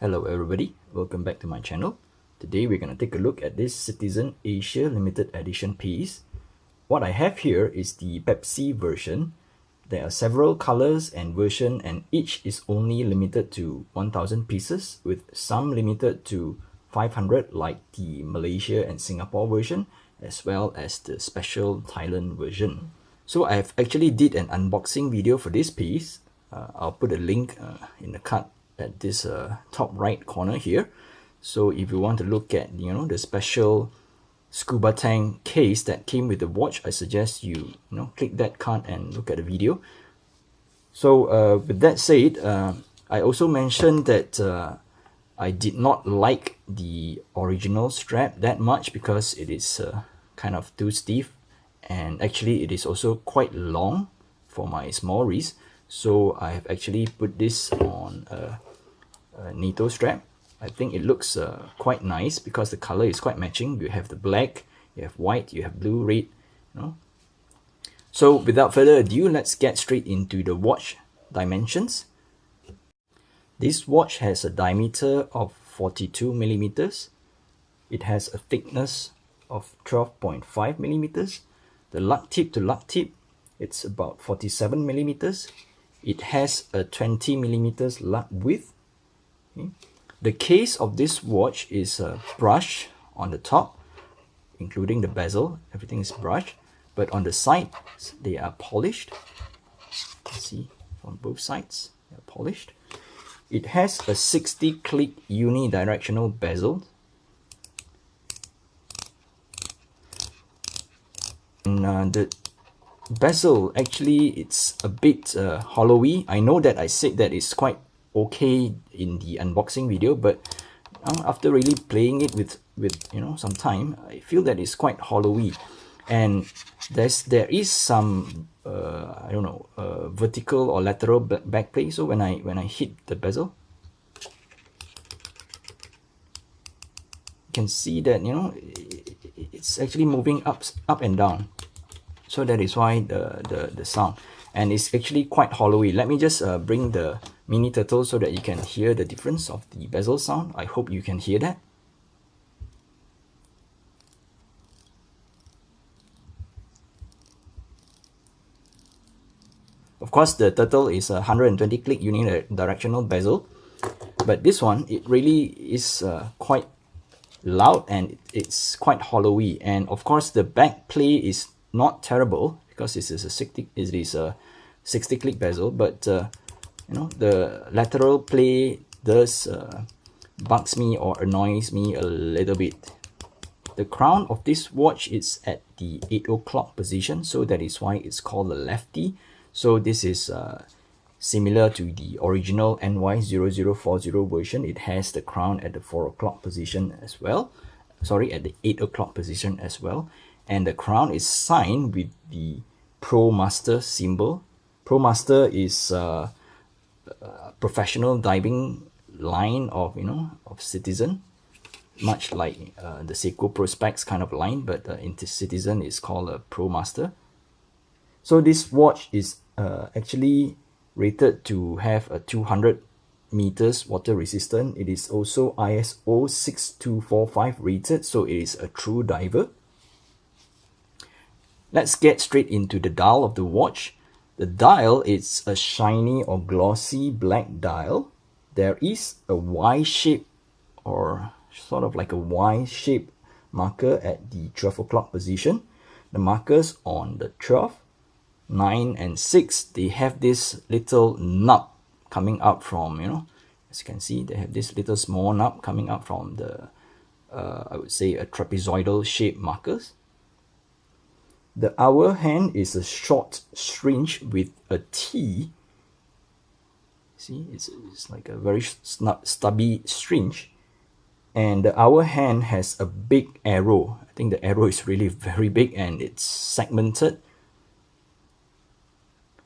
Hello everybody, welcome back to my channel. Today we're going to take a look at this Citizen Asia limited edition piece. What I have here is the Pepsi version. There are several colors and version and each is only limited to 1000 pieces with some limited to 500 like the Malaysia and Singapore version as well as the special Thailand version. So I've actually did an unboxing video for this piece. I'll put a link in the card at this top right corner here. So if you want to look at the special scuba tank case that came with the watch, I suggest you click that card and look at the video. So with that said, I also mentioned that I did not like the original strap that much because it is kind of too stiff, and actually it is also quite long for my small wrist. So I have actually put this on a NATO strap. I think it looks quite nice because the color is quite matching. You have the black, you have white, you have blue, red, So without further ado, let's get straight into the watch dimensions. This watch has a diameter of 42 millimeters. It has a thickness of 12.5 millimeters. The lug tip to lug tip, it's about 47 millimeters. It has a 20 millimeters lug width. Okay. The case of this watch is brushed on the top, including the bezel. Everything is brushed, but on the sides they are polished. You can see on both sides they are polished. It has a 60-click unidirectional bezel. And the bezel, actually it's a bit hollowy. I know that I said that it's quite okay in the unboxing video, but after really playing it with some time, I feel that it's quite hollowy, and there is some I don't know, vertical or lateral back play. So when I hit the bezel, you can see that it's actually moving up and down. So that is why the sound, and it's actually quite hollowy. Let me just bring the mini turtle so that you can hear the difference of the bezel sound. I hope you can hear that. Of course, the turtle is a 120-click unidirectional bezel, but this one, it really is quite loud and it's quite hollowy. And of course, the back play is not terrible because it is a 60-click bezel, but the lateral play does bugs me or annoys me a little bit. The crown of this watch is at the 8 o'clock position, so that is why it's called the lefty. So this is similar to the original NY0040 version. It has the crown at the 4 o'clock position as well. Sorry, at the 8 o'clock position as well. And the crown is signed with the Promaster symbol. Promaster is a professional diving line of Citizen, much like the Seiko Prospex kind of line, but in Citizen is called a Promaster. So this watch is actually rated to have a 200 meters water resistant. It is also ISO 6245 rated, so it is a true diver. Let's get straight into the dial of the watch. The dial is a shiny or glossy black dial. There is a Y shape, or sort of like a Y shape marker at the 12 o'clock position. The markers on the 12, 9 and 6, they have this little nub coming up from, as you can see, they have this little small nub coming up from the, I would say, a trapezoidal shape markers. The hour hand is a short string with a T. See, it's like a very stubby string. And the hour hand has a big arrow. I think the arrow is really very big and it's segmented.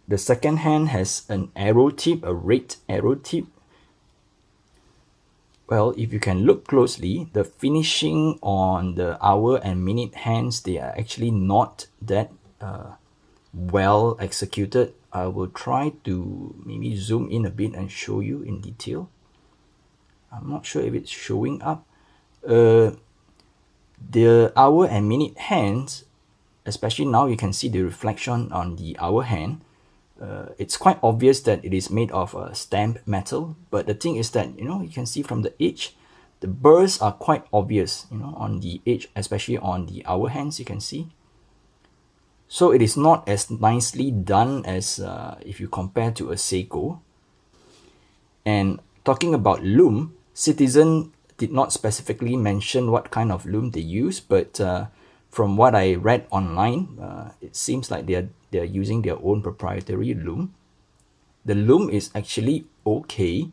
The second hand has an arrow tip, a red arrow tip. Well, if you can look closely, the finishing on the hour and minute hands, they are actually not that well executed. I will try to maybe zoom in a bit and show you in detail. I'm not sure if it's showing up. The hour and minute hands, especially now you can see the reflection on the hour hand. It's quite obvious that it is made of stamped metal, but the thing is that, you can see from the edge, the burrs are quite obvious, on the edge, especially on the hour hands, you can see. So it is not as nicely done as if you compare to a Seiko. And talking about loom, Citizen did not specifically mention what kind of loom they use, but from what I read online, it seems like they're using their own proprietary loom. The loom is actually okay.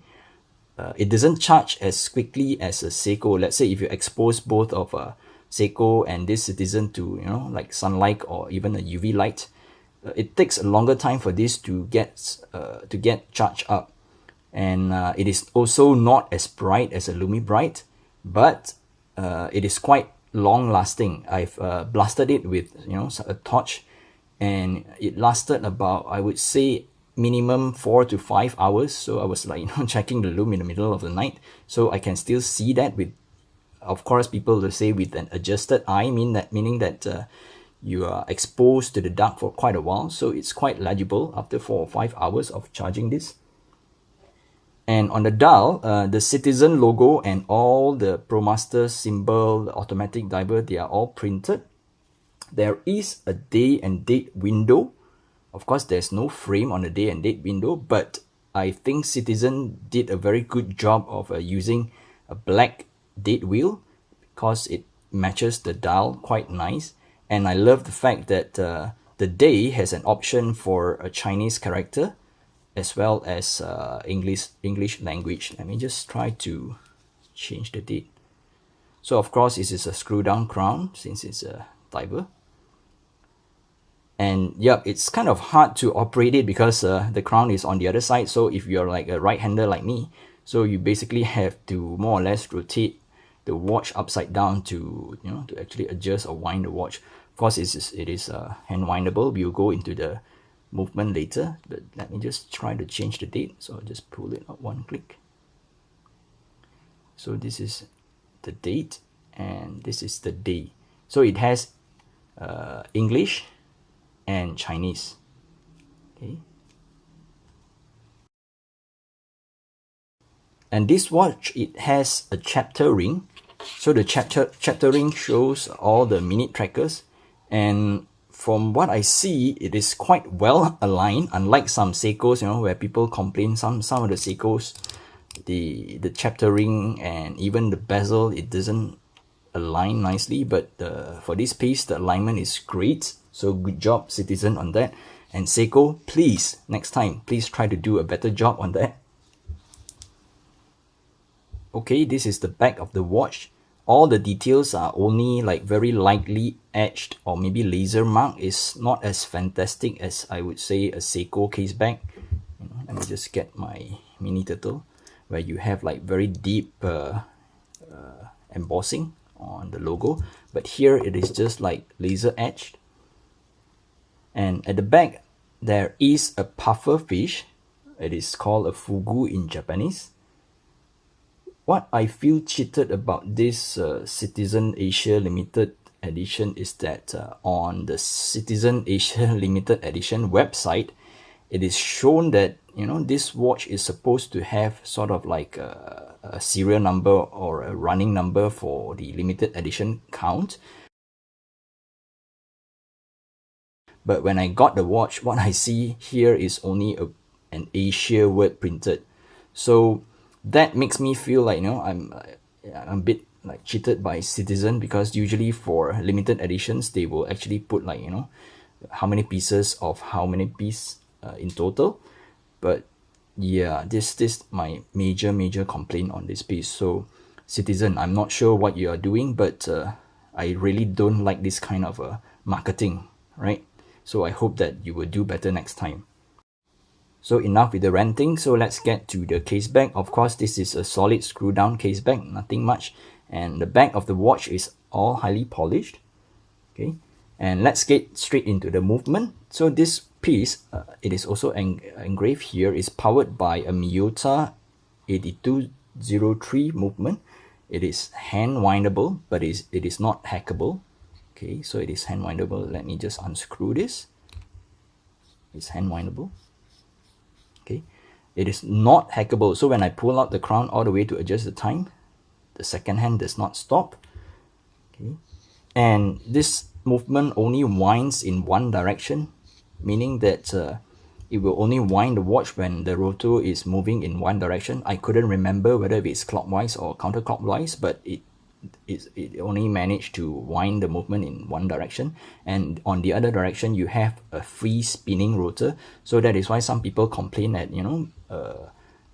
It doesn't charge as quickly as a Seiko. Let's say if you expose both of a Seiko and this Citizen to like sunlight or even a UV light, it takes a longer time for this to get charged up. And it is also not as bright as a Lumi Bright, but it is quite long lasting. I've blasted it with a torch, and it lasted about, I would say, minimum 4 to 5 hours. So I was like checking the loom in the middle of the night, so I can still see that with, of course, people will say with an adjusted eye, meaning that you are exposed to the dark for quite a while, so it's quite legible after 4 or 5 hours of charging this. And on the dial, the Citizen logo and all the Promaster symbol, the automatic diver, they are all printed. There is a day and date window. Of course, there's no frame on the day and date window, but I think Citizen did a very good job of using a black date wheel because it matches the dial quite nice. And I love the fact that the day has an option for a Chinese character as well as English language. Let me just try to change the date. So of course this is a screw down crown since it's a diver. And yep, it's kind of hard to operate it because the crown is on the other side. So if you're like a right-hander like me, so you basically have to more or less rotate the watch upside down to to actually adjust or wind the watch. Of course, it is hand windable. We'll go into the movement later, but let me just try to change the date. So I'll just pull it up one click. So this is the date and this is the day. So it has English and Chinese. Okay. And this watch, it has a chapter ring. So the chapter ring shows all the minute trackers, and from what I see, it is quite well aligned, unlike some Seikos, where people complain. Some of the Seikos, the chapter ring and even the bezel, it doesn't align nicely, but for this piece, the alignment is great. So good job, Citizen, on that. And Seiko, please, next time, please try to do a better job on that. Okay, this is the back of the watch. All the details are only like very lightly etched or maybe laser marked. It's not as fantastic as I would say a Seiko case back. Let me just get my mini turtle, where you have like very deep embossing on the logo, but here it is just like laser etched. And at the back there is a puffer fish. It is called a Fugu in Japanese. What I feel cheated about this Citizen Asia Limited Edition is that on the Citizen Asia Limited Edition website, it is shown that this watch is supposed to have sort of like a serial number or a running number for the limited edition count. But when I got the watch, what I see here is only an Asia word printed. So that makes me feel like I'm a bit like cheated by Citizen, because usually for limited editions they will actually put like how many pieces of how many piece in total. But yeah, this my major complaint on this piece. So Citizen, I'm not sure what you are doing, but I really don't like this kind of marketing, right? So I hope that you will do better next time. So enough with the ranting, so let's get to the case back. Of course, this is a solid screw down case back, nothing much. And the back of the watch is all highly polished. Okay, and let's get straight into the movement. So this piece, it is also engraved here, is powered by a Miyota 82 NY0088-11E movement. It is hand windable, but it is not hackable. Okay, so it is hand windable. Let me just unscrew this. It's hand windable. Okay, it is not hackable. So when I pull out the crown all the way to adjust the time, the second hand does not stop. Okay, and this movement only winds in one direction, meaning that it will only wind the watch when the rotor is moving in one direction. I couldn't remember whether it's clockwise or counterclockwise, but it only managed to wind the movement in one direction, and on the other direction you have a free spinning rotor. So that is why some people complain that, you know,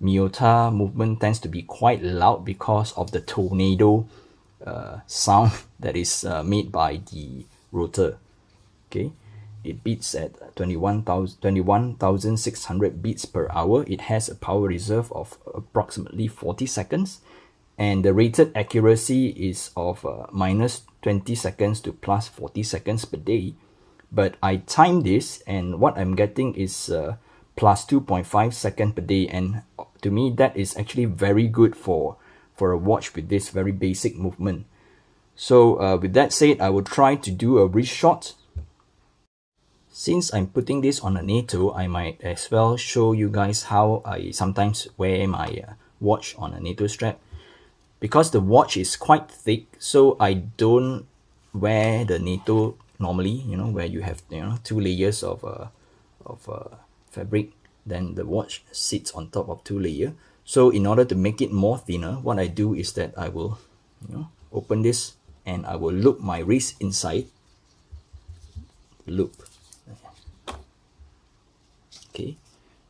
Miyota movement tends to be quite loud because of the tornado sound that is made by the rotor. Okay, it beats at 21,600 beats per hour. It has a power reserve of approximately 40 seconds, and the rated accuracy is of minus 20 seconds to plus 40 seconds per day. But I timed this, and what I'm getting is plus 2.5 seconds per day, and to me that is actually very good for a watch with this very basic movement. So with that said, I will try to do a wrist shot. Since I'm putting this on a NATO, I might as well show you guys how I sometimes wear my watch on a NATO strap. Because the watch is quite thick, so I don't wear the NATO normally, you know, where you have, you know, 2 layers of fabric, then the watch sits on top of 2 layers. So in order to make it more thinner, what I do is that I will, you know, open this and I will loop my wrist inside. Loop. Okay,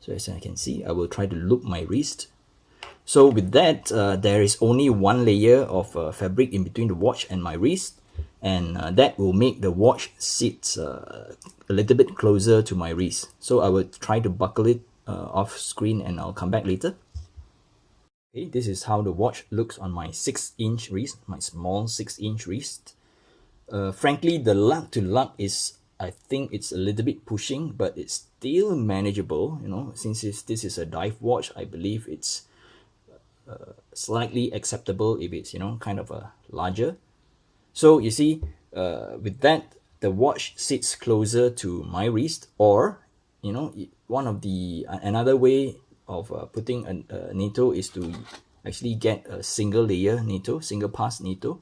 so as I can see, I will try to loop my wrist. So with that, there is only 1 layer of fabric in between the watch and my wrist, and that will make the watch sit a little bit closer to my wrist. So I will try to buckle it off screen, and I'll come back later. Okay, this is how the watch looks on my 6-inch wrist, my small 6-inch wrist. Frankly, the lug to lug is, I think it's a little bit pushing, but it's still manageable. You know, since this is a dive watch, I believe it's slightly acceptable if it's, you know, kind of a larger. So you see, with that, the watch sits closer to my wrist, or, you know, one of the another way of putting a NATO is to actually get a single layer NATO, single pass NATO.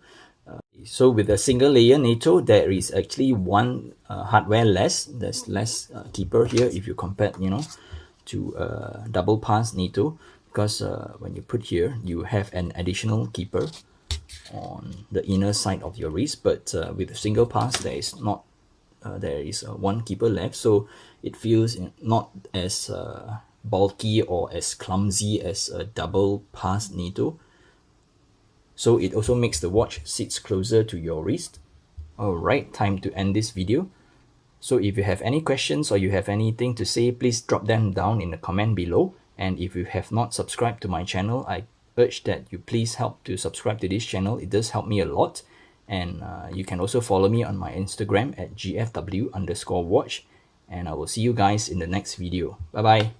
So with a single layer NATO, there is actually one hardware less. There's less keeper here if you compare, you know, to double pass NATO, because when you put here, you have an additional keeper on the inner side of your wrist. But with a single pass, there is not. There is one keeper left, so it feels not as bulky or as clumsy as a double pass NATO. So it also makes the watch sits closer to your wrist. Alright, time to end this video. So if you have any questions or you have anything to say, please drop them down in the comment below. And if you have not subscribed to my channel, I urge that you please help to subscribe to this channel. It does help me a lot. And you can also follow me on my Instagram at gfw_watch. And I will see you guys in the next video. Bye bye.